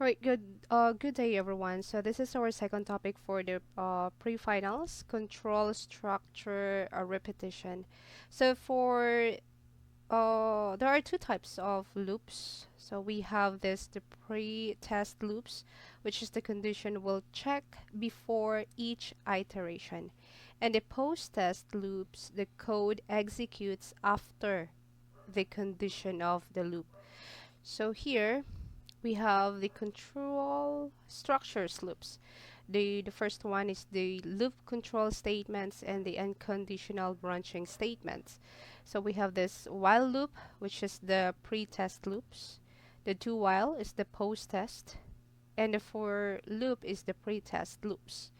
All right, good day, everyone. So this is our second topic for the pre-finals: control structure repetition. So there are two types of loops. So we have the pre-test loops, which is the condition we'll check before each iteration, and the post-test loops, the code executes after the condition of the loop. So here we have the control structures loops. The first one is the loop control statements and the unconditional branching statements. So we have this while loop, which is the pre-test loops. The do while is the post-test, and the for loop is the pre-test loops.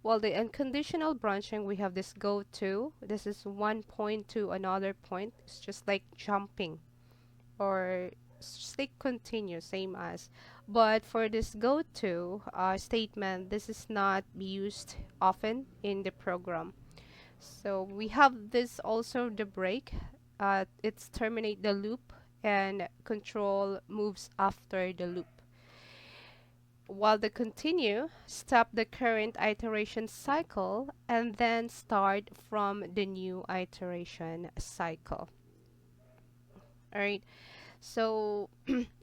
While the unconditional branching, we have this go to. This is one point to another point. It's just like jumping, or stick continue, same as. But for this go to statement, this is not used often in the program. So we have this also the break. It's terminate the loop, and control moves after the loop. While the continue, stop the current iteration cycle and then start from the new iteration cycle. All right. So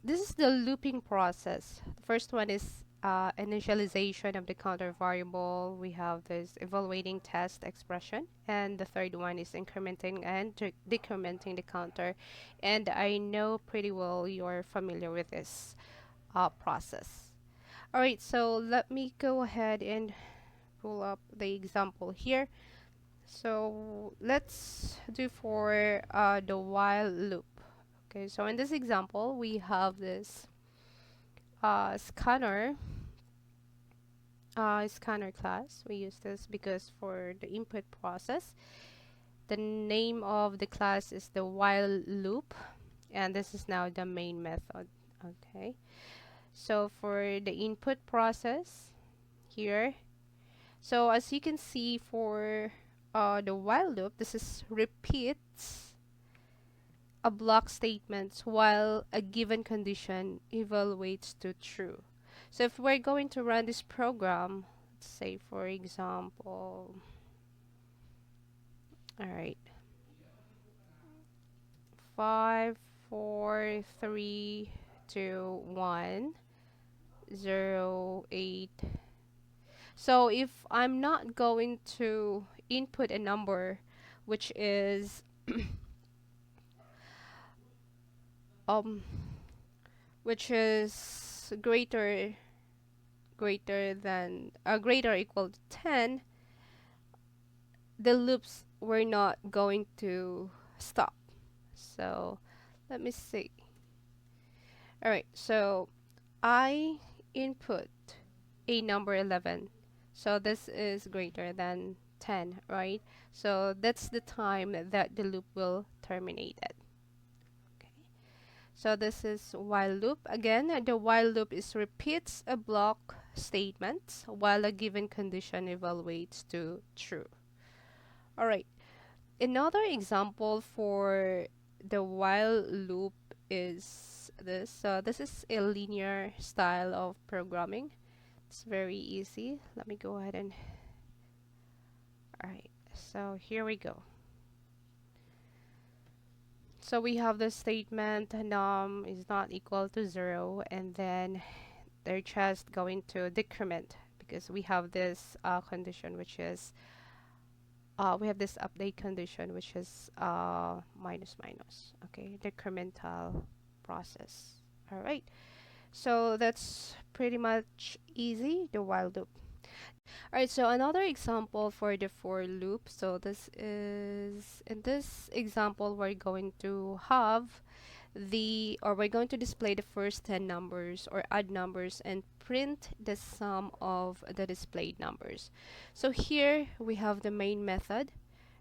this is the looping process. The first one is initialization of the counter variable. We have this evaluating test expression, and the third one is incrementing and decrementing the counter. And I know pretty well you're familiar with this process. All right, so let me go ahead and pull up the example here. So let's do for the while loop. Okay, so in this example, we have this scanner scanner class. We use this because for the input process, the name of the class is the while loop, and this is now the main method. Okay, so for the input process here, so as you can see for the while loop, this is repeats a block statement while a given condition evaluates to true. So if we're going to run this program, let's say for example, all right, 5 4 3 2 1 0 8. So if I'm not going to input a number which is um which is greater or equal to 10, the loops were not going to stop. So let me see. All right, so I input a number 11, so this is greater than 10, right? So that's the time that the loop will terminate it. Okay, so this is while loop. Again, the while loop is repeats a block statement while a given condition evaluates to true. All right, another example for the while loop is this. So this is a linear style of programming. It's very easy. Let me go ahead and all right, so here we go. So we have the statement num is not equal to 0, and then they're just going to decrement because we have this condition which is we have this update condition which is minus minus. Okay, decremental process. All right, so that's pretty much easy, the while loop. All right, so another example for the for loop. So this is, in this example, we're going to have we're going to display the first 10 numbers or add numbers and print the sum of the displayed numbers. So here we have the main method,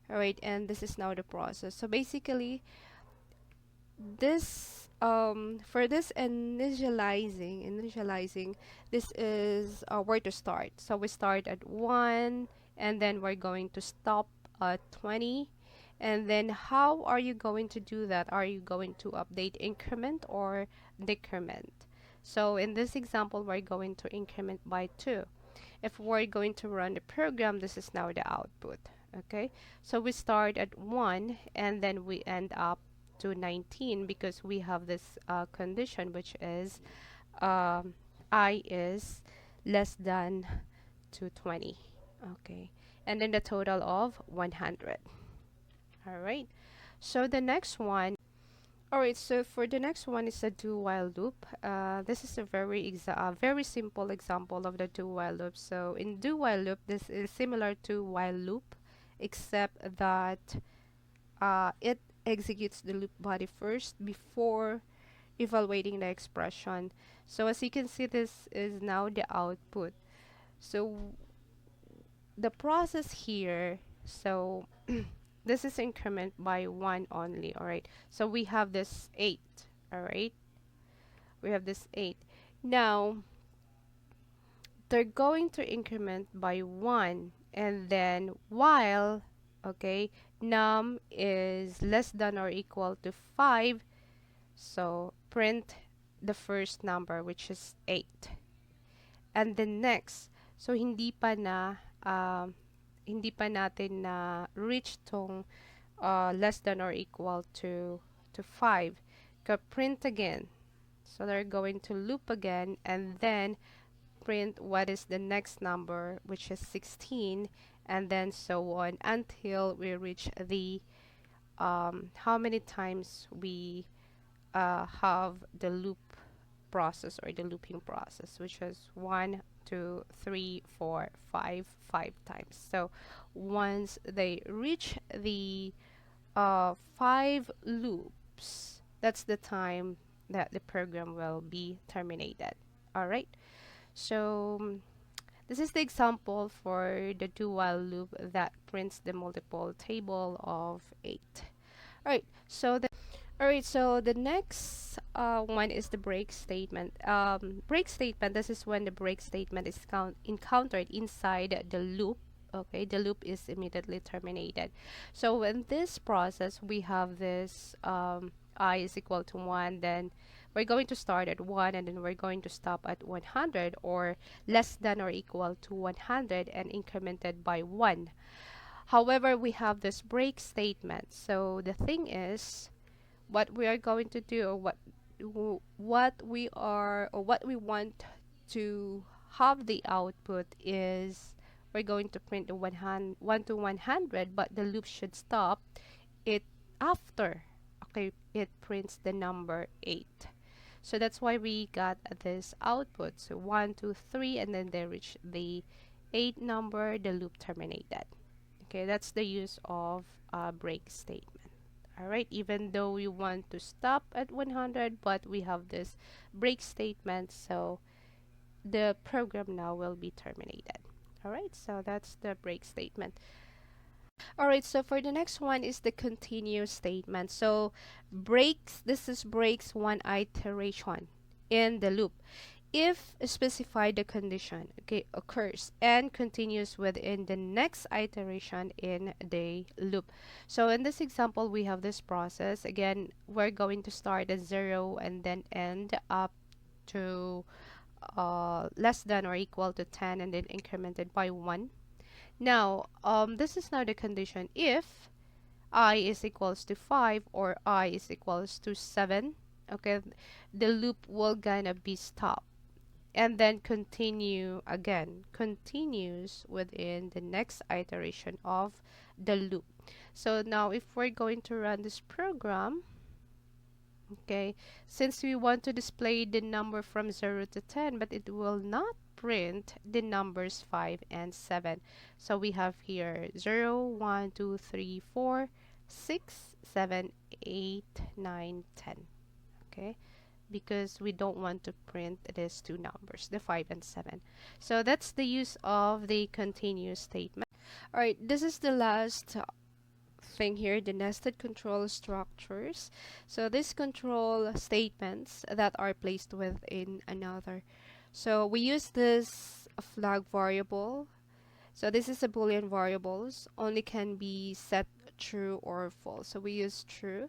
all right, and this is now the process. So basically, this for this initializing, this is where to start. So we start at 1, and then we're going to stop at 20. And then how are you going to do that? Are you going to update increment or decrement? So in this example, we're going to increment by 2. If we're going to run the program, this is now the output. Okay, so we start at 1 and then we end up to 19 because we have this condition, which is um, I is less than to 20. Okay, and then the total of 100. All right, so the next one. All right, so for the next one is a do while loop. This is a very simple example of the do while loop. So in do while loop, this is similar to while loop, except that it executes the loop body first before evaluating the expression. So as you can see, this is now the output. So the process here, so this is increment by 1 only. All right, so we have this 8. All right, we have this 8. Now they're going to increment by 1, and then while, okay, num is less than or equal to 5, so print the first number, which is 8. And then next, so hindi pa natin na reach tong less than or equal to 5. Print again. So they're going to loop again and then print what is the next number, which is 16, and then so on until we reach the how many times we have the loop process or the looping process, which is 1, 2, 3, 4, 5, 5 times. So once they reach the 5 loops, that's the time that the program will be terminated. All right. So this is the example for the do while loop that prints the multiple table of 8. All right. So the next one is the break statement. Break statement, this is when the break statement is encountered inside the loop. Okay, the loop is immediately terminated. So in this process, we have this I is equal to 1, then we're going to start at 1 and then we're going to stop at 100 or less than or equal to 100 and incremented by 1. However, we have this break statement. So the thing is, what we are going to do or what we want to have the output is we're going to print the 1 to 100, but the loop should stop it after, okay, it prints the number 8. So that's why we got this output. So 1, 2, 3, and then they reach the 8 number, the loop terminated. Okay, that's the use of break statement. All right, even though we want to stop at 100, but we have this break statement, so the program now will be terminated. All right, so that's the break statement. All right, so for the next one is the continue statement. So this is breaks one iteration in the loop if specified the condition, okay, occurs and continues within the next iteration in the loop. So in this example, we have this process. Again, we're going to start at 0 and then end up to less than or equal to 10 and then incremented by 1. Now, this is now the condition if I is equals to 5 or I is equals to 7, okay, the loop will gonna be stopped and then continues within the next iteration of the loop. So now if we're going to run this program, okay, since we want to display the number from 0 to 10, but it will not print the numbers 5 and 7. So we have here 0, 1, 2, 3, 4, 6, 7, 8, 9, 10. Okay, because we don't want to print these two numbers, the 5 and 7. So that's the use of the continue statement. All right, this is the last thing here, the nested control structures. So these control statements that are placed within another. So we use this flag variable. So this is a Boolean variables, only can be set true or false. So we use true.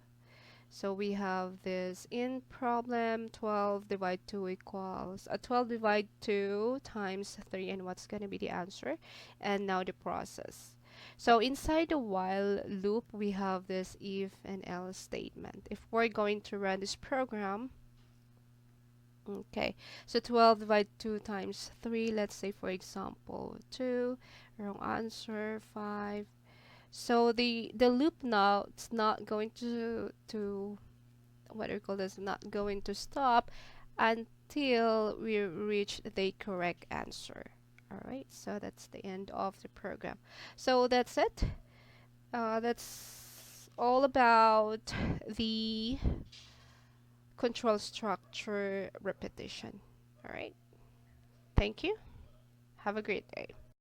So we have this in problem 12 divide 2 equals 12 divide 2 times 3, and what's going to be the answer? And now the process. So inside the while loop, we have this if and else statement. If we're going to run this program, okay, so 12 divide 2 times 3, let's say for example 2, wrong answer, 5. So the loop now, it's not going to what do you call this, not going to stop until we reach the correct answer. All right, so that's the end of the program. So that's it. That's all about the control structure repetition. All right, thank you. Have a great day.